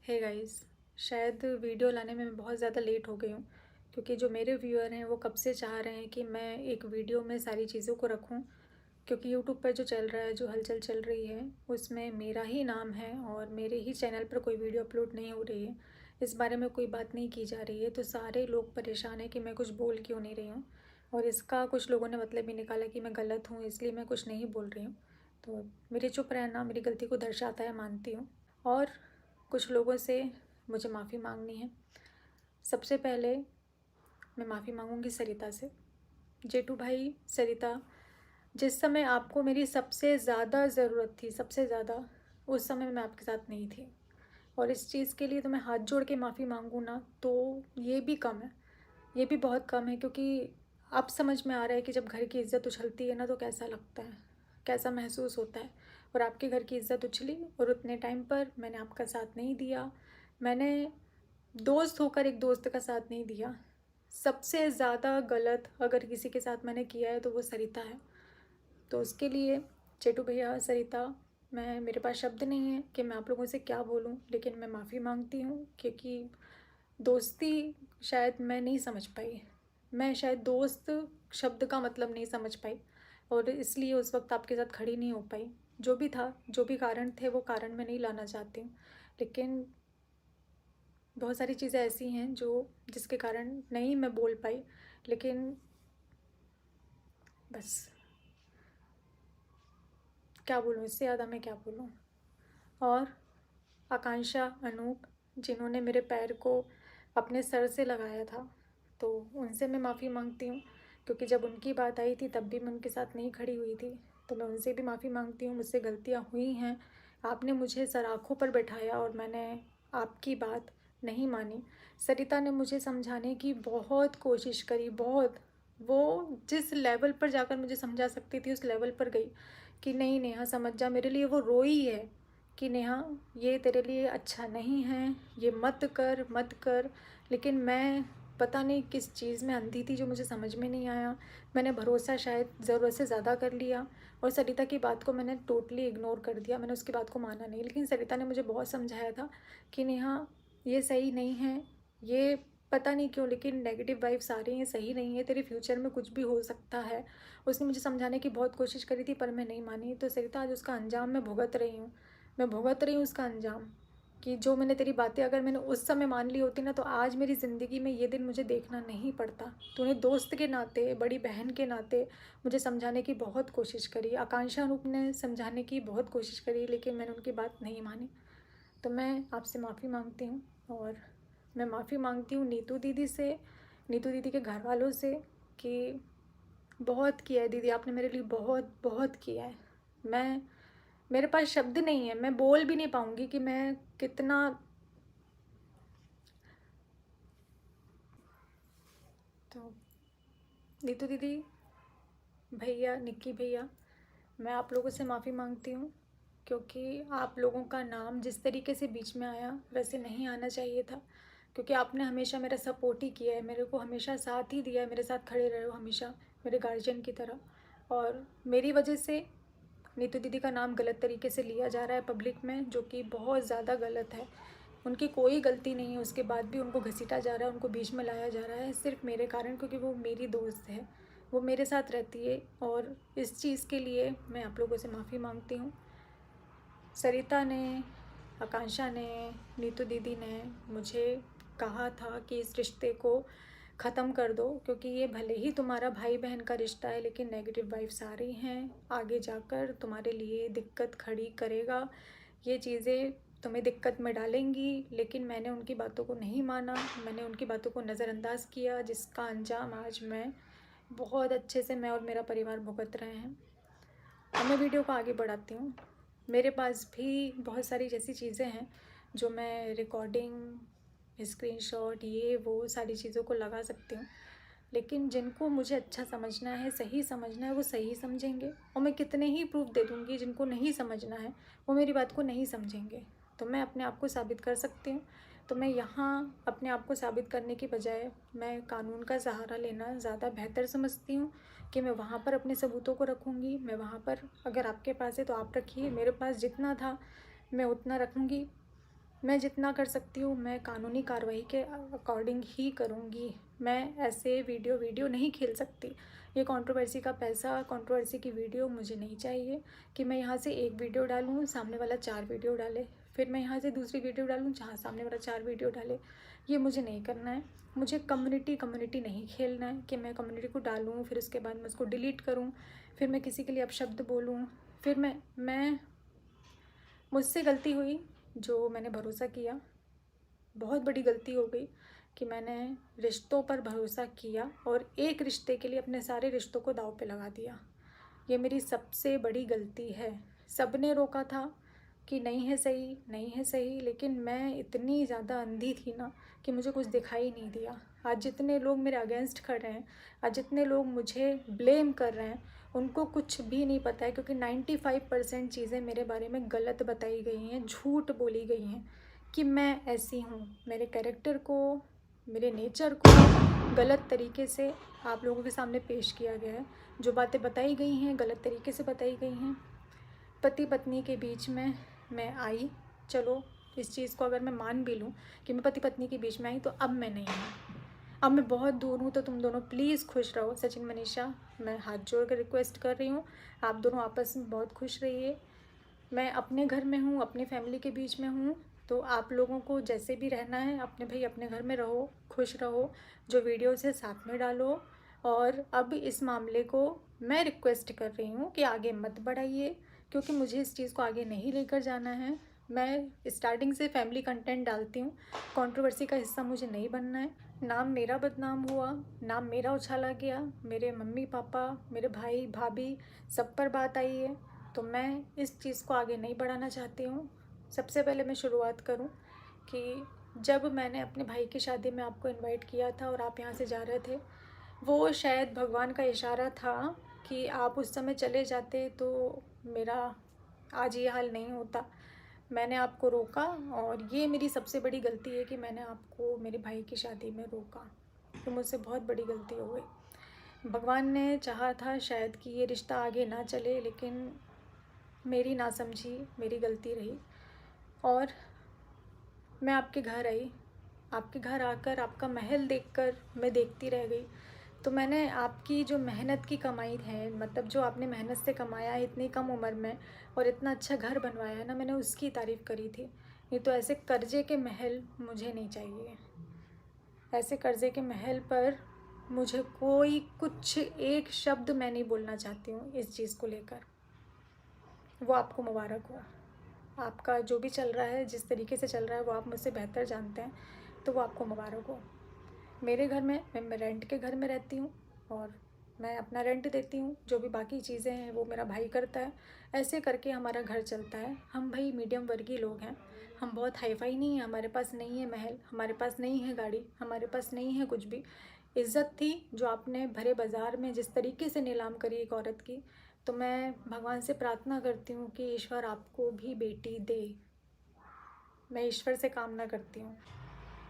Hey guys, शायद video लाने में मैं बहुत ज़्यादा लेट हो गई हूँ क्योंकि जो मेरे व्यूअर हैं वो कब से चाह रहे हैं कि मैं एक वीडियो में सारी चीज़ों को रखूँ। क्योंकि यूट्यूब पर जो चल रहा है, जो हलचल चल रही है, उसमें मेरा ही नाम है और मेरे ही चैनल पर कोई वीडियो अपलोड नहीं हो रही है। इस बारे में कोई बात नहीं की जा रही है, तो सारे लोग परेशान हैं कि मैं कुछ बोल क्यों नहीं रही हूँ। और इसका कुछ लोगों ने मतलब भी निकाला कि मैं गलत हूँ, इसलिए मैं कुछ नहीं बोल रही हूँ। तो मेरे चुप रहना मेरी गलती को दर्शाता है, मानती हूँ। और कुछ लोगों से मुझे माफ़ी मांगनी है। सबसे पहले मैं माफ़ी मांगूंगी सरिता से। जेठू भाई, सरिता, जिस समय आपको मेरी सबसे ज़्यादा ज़रूरत थी, सबसे ज़्यादा, उस समय मैं आपके साथ नहीं थी। और इस चीज़ के लिए तो मैं हाथ जोड़ के माफ़ी मांगूँ ना, तो ये भी कम है, ये भी बहुत कम है। क्योंकि अब समझ में आ रहा है कि जब घर की इज़्ज़त उछलती है ना, तो कैसा लगता है, कैसा महसूस होता है। और आपके घर की इज़्ज़त उछली और उतने टाइम पर मैंने आपका साथ नहीं दिया। मैंने दोस्त होकर एक दोस्त का साथ नहीं दिया। सबसे ज़्यादा गलत अगर किसी के साथ मैंने किया है तो वो सरिता है। तो उसके लिए चेटू भैया, सरिता, मेरे पास शब्द नहीं है कि मैं आप लोगों से क्या बोलूं, लेकिन मैं माफ़ी मांगती हूं। क्योंकि दोस्ती शायद मैं नहीं समझ पाई, मैं शायद दोस्त शब्द का मतलब नहीं समझ पाई, और इसलिए उस वक्त आपके साथ खड़ी नहीं हो पाई। जो भी था, जो भी कारण थे, वो कारण मैं नहीं लाना चाहती हूँ। लेकिन बहुत सारी चीज़ें ऐसी हैं जो जिसके कारण नहीं मैं बोल पाई। लेकिन बस, क्या बोलूँ, इससे ज़्यादा मैं क्या बोलूँ। और आकांक्षा, अनूप, जिन्होंने मेरे पैर को अपने सर से लगाया था, तो उनसे मैं माफ़ी मांगती हूँ। क्योंकि जब उनकी बात आई थी तब भी मैं उनके साथ नहीं खड़ी हुई थी, तो मैं उनसे भी माफ़ी मांगती हूँ। मुझसे गलतियाँ हुई हैं, आपने मुझे सराखों पर बैठाया और मैंने आपकी बात नहीं मानी। सरिता ने मुझे समझाने की बहुत कोशिश करी, बहुत। वो जिस लेवल पर जाकर मुझे समझा सकती थी उस लेवल पर गई कि नहीं नेहा समझ जा, मेरे लिए वो रोई है कि नेहा ये तेरे लिए अच्छा नहीं है, ये मत कर मत कर। लेकिन मैं पता नहीं किस चीज़ में अंधी थी जो मुझे समझ में नहीं आया। मैंने भरोसा शायद ज़रूरत से ज़्यादा कर लिया और सरिता की बात को मैंने टोटली इग्नोर कर दिया, मैंने उसकी बात को माना नहीं। लेकिन सरिता ने मुझे बहुत समझाया था कि नेहा ये सही नहीं है, ये पता नहीं क्यों लेकिन नेगेटिव वाइब्स आ रही हैं, सही नहीं है, तेरे फ्यूचर में कुछ भी हो सकता है। उसने मुझे समझाने की बहुत कोशिश करी थी पर मैं नहीं मानी। तो सरिता, आज उसका अंजाम मैं भुगत रही हूँ, मैं भुगत रही हूँ उसका अंजाम। कि जो मैंने तेरी बातें अगर मैंने उस समय मान ली होती ना, तो आज मेरी ज़िंदगी में ये दिन मुझे देखना नहीं पड़ता। तूने दोस्त के नाते, बड़ी बहन के नाते मुझे समझाने की बहुत कोशिश करी, आकांक्षा रूप ने समझाने की बहुत कोशिश करी, लेकिन मैंने उनकी बात नहीं मानी। तो मैं आपसे माफ़ी मांगती हूँ। और मैं माफ़ी मांगती हूँ नीतू दीदी से, नीतू दीदी के घर वालों से, कि बहुत किया है दीदी, आपने मेरे लिए बहुत बहुत किया है। मैं मेरे पास शब्द नहीं है, मैं बोल भी नहीं पाऊँगी कि मैं कितना। तो नीतू दीदी, भैया, निक्की भैया, मैं आप लोगों से माफ़ी मांगती हूँ। क्योंकि आप लोगों का नाम जिस तरीके से बीच में आया वैसे नहीं आना चाहिए था। क्योंकि आपने हमेशा मेरा सपोर्ट ही किया है, मेरे को हमेशा साथ ही दिया है, मेरे साथ खड़े रहे हो हमेशा मेरे गार्जियन की तरह। और मेरी वजह से नीतू दीदी का नाम गलत तरीके से लिया जा रहा है पब्लिक में, जो कि बहुत ज़्यादा गलत है। उनकी कोई गलती नहीं है, उसके बाद भी उनको घसीटा जा रहा है, उनको बीच में लाया जा रहा है सिर्फ मेरे कारण, क्योंकि वो मेरी दोस्त है, वो मेरे साथ रहती है। और इस चीज़ के लिए मैं आप लोगों से माफ़ी मांगती हूँ। सरिता ने, आकांक्षा ने, नीतू दीदी ने मुझे कहा था कि इस रिश्ते को ख़त्म कर दो, क्योंकि ये भले ही तुम्हारा भाई बहन का रिश्ता है, लेकिन नेगेटिव वाइब्स आ रही हैं, आगे जाकर तुम्हारे लिए दिक्कत खड़ी करेगा, ये चीज़ें तुम्हें दिक्कत में डालेंगी। लेकिन मैंने उनकी बातों को नहीं माना, मैंने उनकी बातों को नज़रअंदाज किया, जिसका अंजाम आज मैं बहुत अच्छे से, मैं और मेरा परिवार भुगत रहे हैं। अब मैं वीडियो को आगे बढ़ाती हूँ। मेरे पास भी बहुत सारी जैसी चीज़ें हैं जो मैं रिकॉर्डिंग, स्क्रीनशॉट, ये वो सारी चीज़ों को लगा सकती हूँ। लेकिन जिनको मुझे अच्छा समझना है, सही समझना है, वो सही समझेंगे। और मैं कितने ही प्रूफ दे दूँगी, जिनको नहीं समझना है वो मेरी बात को नहीं समझेंगे। तो मैं अपने आप को साबित कर सकती हूँ। तो मैं यहाँ अपने आप को साबित करने की बजाय मैं कानून का सहारा लेना ज़्यादा बेहतर समझती हूँ। कि मैं वहाँ पर अपने सबूतों को रखूँगी, मैं वहाँ पर, अगर आपके पास है तो आप रखिए, मेरे पास जितना था मैं उतना रखूँगी। मैं जितना कर सकती हूँ मैं कानूनी कार्रवाई के अकॉर्डिंग ही करूँगी। मैं ऐसे वीडियो नहीं खेल सकती। ये कंट्रोवर्सी का पैसा, कंट्रोवर्सी की वीडियो मुझे नहीं चाहिए कि मैं यहाँ से एक वीडियो डालूँ, सामने वाला 4 वीडियो डाले, फिर मैं यहाँ से दूसरी वीडियो डालूँ जहाँ सामने वाला 4 वीडियो डाले। ये मुझे नहीं करना है। मुझे कम्युनिटी नहीं खेलना है कि मैं कम्युनिटी को डालूँ, फिर उसके बाद मैं उसको डिलीट करूँ, फिर मैं किसी के लिए अपशब्द बोलूँ, फिर मैं मुझसे गलती हुई जो मैंने भरोसा किया। बहुत बड़ी गलती हो गई कि मैंने रिश्तों पर भरोसा किया और एक रिश्ते के लिए अपने सारे रिश्तों को दांव पे लगा दिया। ये मेरी सबसे बड़ी गलती है। सबने रोका था कि नहीं है सही, नहीं है सही, लेकिन मैं इतनी ज़्यादा अंधी थी ना कि मुझे कुछ दिखाई नहीं दिया। आज जितने लोग मेरे अगेंस्ट खड़े हैं, आज जितने लोग मुझे ब्लेम कर रहे हैं, उनको कुछ भी नहीं पता है, क्योंकि 95% चीज़ें मेरे बारे में गलत बताई गई हैं, झूठ बोली गई हैं कि मैं ऐसी हूँ। मेरे कैरेक्टर को, मेरे नेचर को गलत तरीके से आप लोगों के सामने पेश किया गया है। जो बातें बताई गई हैं गलत तरीके से बताई गई हैं। पति पत्नी के बीच में मैं आई, चलो इस चीज़ को अगर मैं मान भी लूँ कि मैं पति पत्नी के बीच में आई, तो अब मैं नहीं हूँ, अब मैं बहुत दूर हूँ। तो तुम दोनों प्लीज़ खुश रहो। सचिन मनीषा, मैं हाथ जोड़ कर रिक्वेस्ट कर रही हूँ, आप दोनों आपस में बहुत खुश रहिए। मैं अपने घर में हूँ, अपनी फैमिली के बीच में हूँ, तो आप लोगों को जैसे भी रहना है अपने भाई अपने घर में रहो, खुश रहो। जो वीडियोस है साथ में डालो। और अब इस मामले को मैं रिक्वेस्ट कर रही हूँ कि आगे मत बढ़ाइए, क्योंकि मुझे इस चीज़ को आगे नहीं लेकर जाना है। मैं स्टार्टिंग से फैमिली कंटेंट डालती हूँ, कंट्रोवर्सी का हिस्सा मुझे नहीं बनना है। नाम मेरा बदनाम हुआ, नाम मेरा उछाला गया, मेरे मम्मी पापा, मेरे भाई भाभी सब पर बात आई है, तो मैं इस चीज़ को आगे नहीं बढ़ाना चाहती हूँ। सबसे पहले मैं शुरुआत करूँ कि जब मैंने अपने भाई की शादी में आपको इनवाइट किया था और आप यहाँ से जा रहे थे, वो शायद भगवान का इशारा था कि आप उस समय चले जाते तो मेरा आज ये हाल नहीं होता। मैंने आपको रोका और ये मेरी सबसे बड़ी गलती है कि मैंने आपको मेरे भाई की शादी में रोका। तो मुझसे बहुत बड़ी गलती हो गई। भगवान ने चाहा था शायद कि ये रिश्ता आगे ना चले, लेकिन मेरी नासमझी, मेरी गलती रही। और मैं आपके घर आई, आपके घर आकर आपका महल देखकर मैं देखती रह गई। तो मैंने आपकी जो मेहनत की कमाई है, मतलब जो आपने मेहनत से कमाया है इतनी कम उम्र में और इतना अच्छा घर बनवाया है ना, मैंने उसकी तारीफ़ करी थी। नहीं तो ऐसे कर्जे के महल मुझे नहीं चाहिए। ऐसे कर्जे के महल पर मुझे कोई कुछ एक शब्द मैं नहीं बोलना चाहती हूँ इस चीज़ को लेकर। वो आपको मुबारक हो। आपका जो भी चल रहा है, जिस तरीके से चल रहा है, वो आप मुझसे बेहतर जानते हैं, तो वो आपको मुबारक हो। मेरे घर में मैं रेंट के घर में रहती हूँ और मैं अपना रेंट देती हूँ। जो भी बाकी चीज़ें हैं वो मेरा भाई करता है। ऐसे करके हमारा घर चलता है। हम भाई मीडियम वर्गीय लोग हैं। हम बहुत हाई फाई नहीं हैं, हमारे पास नहीं है महल, हमारे पास नहीं है गाड़ी, हमारे पास नहीं है कुछ भी। इज़्ज़त थी जो आपने भरे बाज़ार में जिस तरीके से नीलाम करी एक औरत की, तो मैं भगवान से प्रार्थना करती हूँ कि ईश्वर आपको भी बेटी दे। मैं ईश्वर से कामना करती हूँ।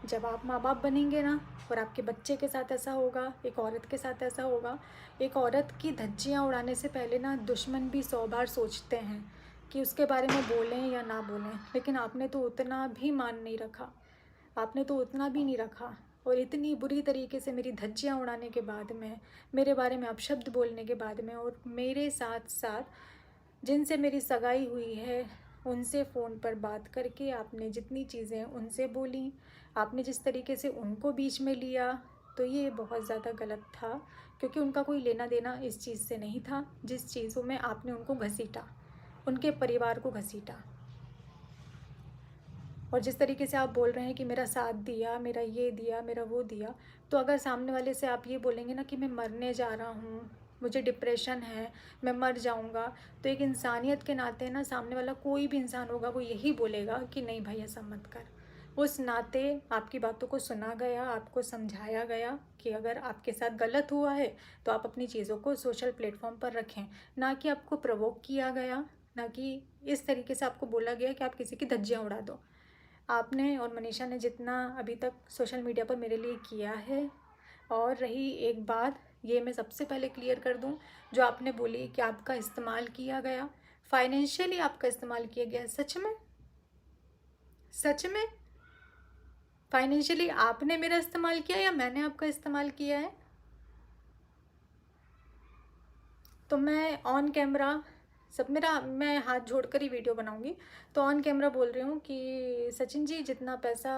जब आप माँ बाप बनेंगे ना और आपके बच्चे के साथ ऐसा होगा, एक औरत के साथ ऐसा होगा, एक औरत की धज्जियाँ उड़ाने से पहले ना दुश्मन भी 100 बार सोचते हैं कि उसके बारे में बोलें या ना बोलें। लेकिन आपने तो उतना भी मान नहीं रखा, आपने तो उतना भी नहीं रखा। और इतनी बुरी तरीके से मेरी धज्जियाँ उड़ाने के बाद में, मेरे बारे में अपशब्द बोलने के बाद में, और मेरे साथ साथ जिनसे मेरी सगाई हुई है उनसे फ़ोन पर बात करके आपने जितनी चीज़ें उनसे बोली, आपने जिस तरीके से उनको बीच में लिया, तो ये बहुत ज़्यादा गलत था। क्योंकि उनका कोई लेना देना इस चीज़ से नहीं था जिस चीज़ों में आपने उनको घसीटा, उनके परिवार को घसीटा। और जिस तरीके से आप बोल रहे हैं कि मेरा साथ दिया, मेरा ये दिया, मेरा वो दिया, तो अगर सामने वाले से आप ये बोलेंगे ना कि मैं मरने जा रहा हूँ, मुझे डिप्रेशन है, मैं मर जाऊँगा, तो एक इंसानियत के नाते ना सामने वाला कोई भी इंसान होगा वो यही बोलेगा कि नहीं भाई ऐसा मत कर। उस नाते आपकी बातों को सुना गया, आपको समझाया गया कि अगर आपके साथ गलत हुआ है तो आप अपनी चीज़ों को सोशल प्लेटफॉर्म पर रखें, ना कि आपको प्रवोक किया गया, ना कि इस तरीके से आपको बोला गया कि आप किसी की धज्जियाँ उड़ा दो। आपने और मनीषा ने जितना अभी तक सोशल मीडिया पर मेरे लिए किया है, और रही एक बात, ये मैं सबसे पहले क्लियर कर दूं, जो आपने बोली कि आपका इस्तेमाल किया गया, फाइनेंशियली आपका इस्तेमाल किया गया, सच में सच में फाइनेंशियली आपने मेरा इस्तेमाल किया या मैंने आपका इस्तेमाल किया है? तो मैं ऑन कैमरा मैं हाथ जोड़कर ही वीडियो बनाऊंगी। तो ऑन कैमरा बोल रही हूँ कि सचिन जी, जितना पैसा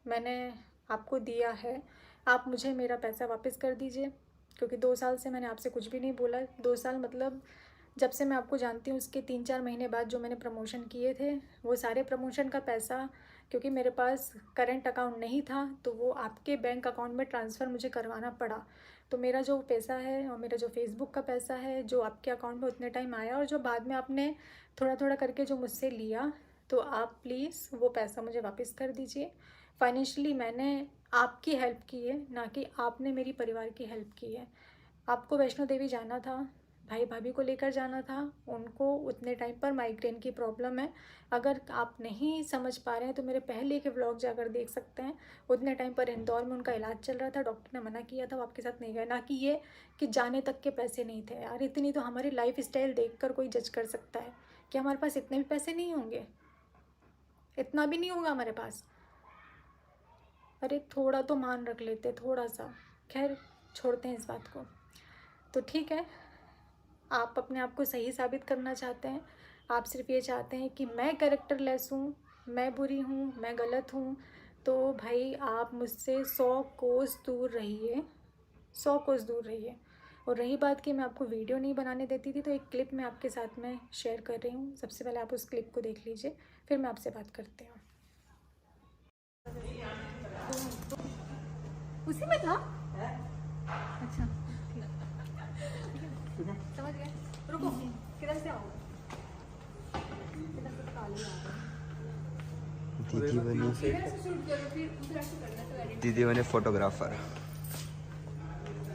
मैंने आपको दिया है, आप मुझे मेरा पैसा वापस कर दीजिए, क्योंकि 2 साल से मैंने आपसे कुछ भी नहीं बोला। 2 साल मतलब जब से मैं आपको जानती हूँ उसके 3-4 महीने बाद जो मैंने प्रमोशन किए थे, वो सारे प्रमोशन का पैसा, क्योंकि मेरे पास करंट अकाउंट नहीं था, तो वो आपके बैंक अकाउंट में ट्रांसफ़र मुझे करवाना पड़ा। तो मेरा जो पैसा है और मेरा जो फेसबुक का पैसा है जो आपके अकाउंट में उतने टाइम आया, और जो बाद में आपने थोड़ा थोड़ा करके जो मुझसे लिया, तो आप प्लीज़ वो पैसा मुझे वापस कर दीजिए। फाइनेंशियली मैंने आपकी हेल्प की है, ना कि आपने मेरी परिवार की हेल्प की है। आपको वैष्णो देवी जाना था, भाई भाभी को लेकर जाना था, उनको उतने टाइम पर माइग्रेन की प्रॉब्लम है। अगर आप नहीं समझ पा रहे हैं तो मेरे पहले के व्लॉग जाकर देख सकते हैं। उतने टाइम पर इंदौर में उनका इलाज चल रहा था, डॉक्टर ने मना किया था वो आपके साथ नहीं गए। ना कि ये कि जाने तक के पैसे नहीं थे। यार, इतनी तो हमारी लाइफ स्टाइल देख कर कोई जज कर सकता है कि हमारे पास इतने भी पैसे नहीं होंगे, इतना भी नहीं होगा हमारे पास। अरे थोड़ा तो मान रख लेते, थोड़ा सा। खैर, छोड़ते हैं इस बात को। तो ठीक है, आप अपने आप को सही साबित करना चाहते हैं। आप सिर्फ ये चाहते हैं कि मैं कैरेक्टरलेस हूँ, मैं बुरी हूँ, मैं गलत हूँ। तो भाई, आप मुझसे 100 कोस दूर रहिए, 100 कोस दूर रहिए। और रही बात कि मैं आपको वीडियो नहीं बनाने देती थी, तो एक क्लिप मैं आपके साथ में शेयर कर रही हूँ। सबसे पहले आप उस क्लिप को देख लीजिए, फिर मैं आपसे बात करती हूँ। उसी में था? अच्छा, समझ गए। रुको, किधर से आओगे? किधर से काली आ गई? इधर से शूट करो, फिर उधर से करना, तो edit। दीदी बने फोटोग्राफर।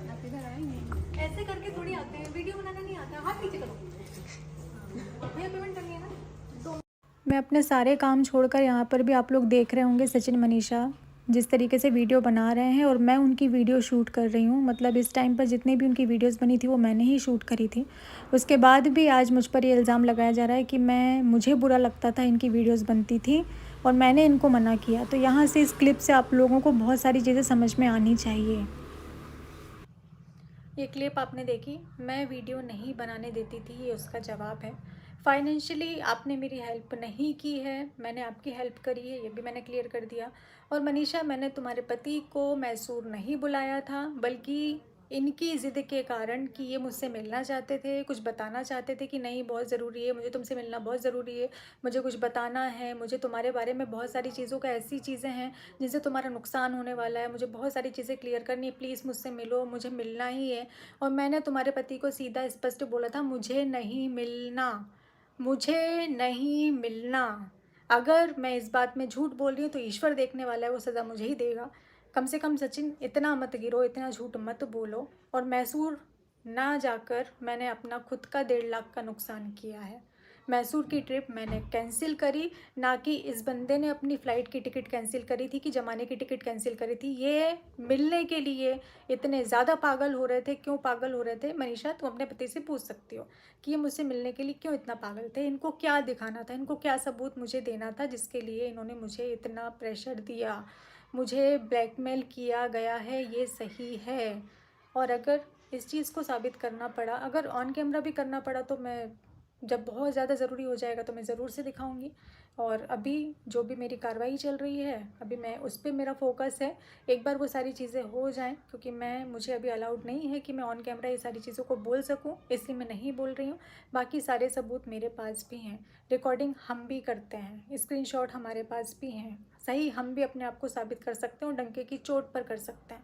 आप इधर आएंगे, ऐसे करके थोड़ी आते हैं, वीडियो बनाना नहीं आता। हाथ नीचे करो भैया, पेमेंट करनी है ना। तो मैं अपने सारे काम छोड़कर यहाँ पर भी, आप लोग देख रहे होंगे सचिन मनीषा जिस तरीके से वीडियो बना रहे हैं, और मैं उनकी वीडियो शूट कर रही हूँ। मतलब इस टाइम पर जितनी भी उनकी वीडियोस बनी थी वो मैंने ही शूट करी थी। उसके बाद भी आज मुझ पर ये इल्ज़ाम लगाया जा रहा है कि मुझे बुरा लगता था इनकी वीडियोस बनती थी और मैंने इनको मना किया। तो यहाँ से इस क्लिप से आप लोगों को बहुत सारी चीज़ें समझ में आनी चाहिए। ये क्लिप आपने देखी, मैं वीडियो नहीं बनाने देती थी, ये उसका जवाब है। फाइनेंशियली आपने मेरी हेल्प नहीं की है, मैंने आपकी हेल्प करी है, ये भी मैंने क्लियर कर दिया। और मनीषा, मैंने तुम्हारे पति को मैसूर नहीं बुलाया था, बल्कि इनकी ज़िद के कारण कि ये मुझसे मिलना चाहते थे, कुछ बताना चाहते थे कि नहीं बहुत ज़रूरी है, मुझे तुमसे मिलना बहुत ज़रूरी है, मुझे कुछ बताना है, मुझे तुम्हारे बारे में बहुत सारी चीज़ों का, ऐसी चीज़ें हैं जिनसे तुम्हारा नुकसान होने वाला है, मुझे बहुत सारी चीज़ें क्लियर करनी है, प्लीज़ मुझसे मिलो, मुझे मिलना ही है। और मैंने तुम्हारे पति को सीधा स्पष्ट बोला था, मुझे नहीं मिलना, मुझे नहीं मिलना। अगर मैं इस बात में झूठ बोल रही हूँ तो ईश्वर देखने वाला है, वो सज़ा मुझे ही देगा। कम से कम सचिन, इतना मत गिरो, इतना झूठ मत बोलो। और मैसूर ना जाकर मैंने अपना खुद का 1.5 लाख का नुकसान किया है। मैसूर की ट्रिप मैंने कैंसिल करी, ना कि इस बंदे ने अपनी फ़्लाइट की टिकट कैंसिल करी थी, कि जमाने की टिकट कैंसिल करी थी। ये मिलने के लिए इतने ज़्यादा पागल हो रहे थे। क्यों पागल हो रहे थे मनीषा, तुम अपने पति से पूछ सकती हो कि ये मुझसे मिलने के लिए क्यों इतना पागल थे। इनको क्या दिखाना था, इनको क्या सबूत मुझे देना था जिसके लिए इन्होंने मुझे इतना प्रेशर दिया, मुझे ब्लैकमेल किया गया है, ये सही है। और अगर इस चीज़ को साबित करना पड़ा, अगर ऑन कैमरा भी करना पड़ा, तो मैं, जब बहुत ज़्यादा ज़रूरी हो जाएगा तो मैं ज़रूर से दिखाऊंगी। और अभी जो भी मेरी कार्रवाई चल रही है, अभी मैं उस पर मेरा फोकस है। एक बार वो सारी चीज़ें हो जाएं, क्योंकि मुझे अभी अलाउड नहीं है कि मैं ऑन कैमरा ये सारी चीज़ों को बोल सकूं, इसलिए मैं नहीं बोल रही हूँ। बाकी सारे सबूत मेरे पास भी हैं, रिकॉर्डिंग हम भी करते हैं, स्क्रीनशॉट हमारे पास भी हैं। सही, हम भी अपने आप को साबित कर सकते हैं और डंके की चोट पर कर सकते हैं।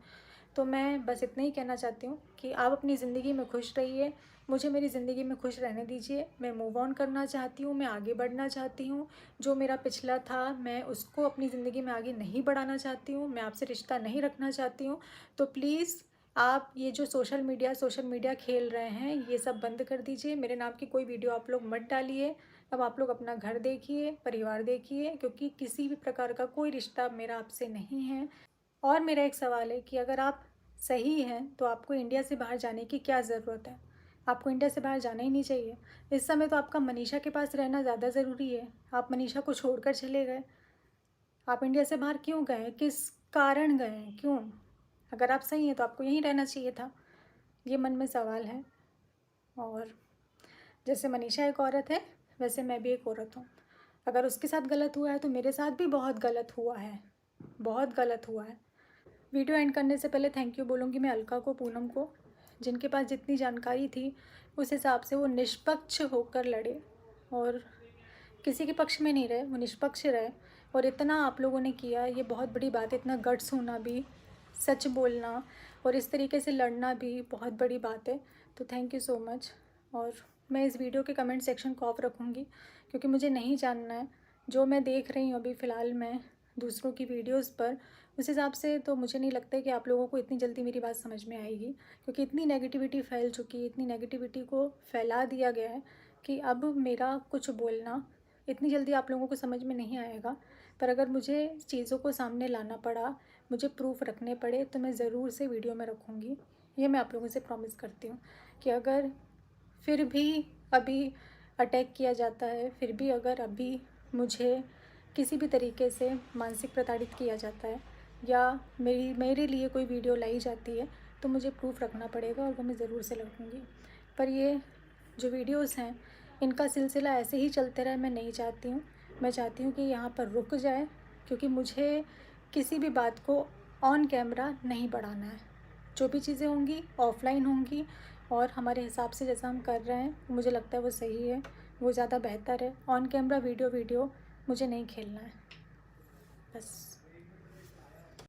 तो मैं बस इतना ही कहना चाहती हूँ कि आप अपनी ज़िंदगी में खुश रहिए, मुझे मेरी ज़िंदगी में खुश रहने दीजिए। मैं मूव ऑन करना चाहती हूँ, मैं आगे बढ़ना चाहती हूँ। जो मेरा पिछला था, मैं उसको अपनी ज़िंदगी में आगे नहीं बढ़ाना चाहती हूँ, मैं आपसे रिश्ता नहीं रखना चाहती हूँ। तो प्लीज़ आप ये जो सोशल मीडिया खेल रहे हैं, ये सब बंद कर दीजिए। मेरे नाम की कोई वीडियो आप लोग मत डालिए। अब आप लोग अपना घर देखिए, परिवार देखिए, क्योंकि किसी भी प्रकार का कोई रिश्ता मेरा आपसे नहीं है। और मेरा एक सवाल है कि अगर आप सही हैं तो आपको इंडिया से बाहर जाने की क्या ज़रूरत है? आपको इंडिया से बाहर जाना ही नहीं चाहिए। इस समय तो आपका मनीषा के पास रहना ज़्यादा ज़रूरी है। आप मनीषा को छोड़कर चले गए। आप इंडिया से बाहर क्यों गए? किस कारण गए? क्यों? अगर आप सही हैं तो आपको यहीं रहना चाहिए था। ये मन में सवाल है। और जैसे मनीषा एक औरत है, वैसे मैं भी एक औरत हूँ। अगर उसके साथ गलत हुआ है तो मेरे साथ भी बहुत गलत हुआ है, बहुत गलत हुआ है। वीडियो एंड करने से पहले थैंक यू बोलूँगी मैं अलका को, पूनम को, जिनके पास जितनी जानकारी थी उस हिसाब से वो निष्पक्ष होकर लड़े और किसी के पक्ष में नहीं रहे, वो निष्पक्ष रहे। और इतना आप लोगों ने किया, ये बहुत बड़ी बात है। इतना गट्स होना भी, सच बोलना और इस तरीके से लड़ना भी बहुत बड़ी बात है। तो थैंक यू सो मच। और मैं इस वीडियो के कमेंट सेक्शन को ऑफ रखूँगी क्योंकि मुझे नहीं जानना है। जो मैं देख रही हूँ अभी फ़िलहाल मैं दूसरों की वीडियोज़ पर, उस हिसाब से तो मुझे नहीं लगता है कि आप लोगों को इतनी जल्दी मेरी बात समझ में आएगी, क्योंकि इतनी नेगेटिविटी फैल चुकी है, इतनी नेगेटिविटी को फैला दिया गया है कि अब मेरा कुछ बोलना इतनी जल्दी आप लोगों को समझ में नहीं आएगा। पर अगर मुझे चीज़ों को सामने लाना पड़ा, मुझे प्रूफ रखने पड़े, तो मैं ज़रूर से वीडियो में रखूँगी। ये मैं आप लोगों से प्रॉमिस करती हूँ कि अगर फिर भी अभी अटैक किया जाता है, फिर भी अगर अभी मुझे किसी भी तरीके से मानसिक प्रताड़ित किया जाता है या मेरे लिए कोई वीडियो लाई जाती है, तो मुझे प्रूफ रखना पड़ेगा और वो मैं ज़रूर से रखूँगी। पर ये जो वीडियोज़ हैं, इनका सिलसिला ऐसे ही चलते रहे, मैं नहीं चाहती हूँ। मैं चाहती हूँ कि यहाँ पर रुक जाए, क्योंकि मुझे किसी भी बात को ऑन कैमरा नहीं बढ़ाना है। जो भी चीज़ें होंगी ऑफ़लाइन होंगी और हमारे हिसाब से जैसा हम कर रहे हैं, मुझे लगता है वो सही है, वो ज़्यादा बेहतर है। ऑन कैमरा वीडियो मुझे नहीं खेलना है, बस।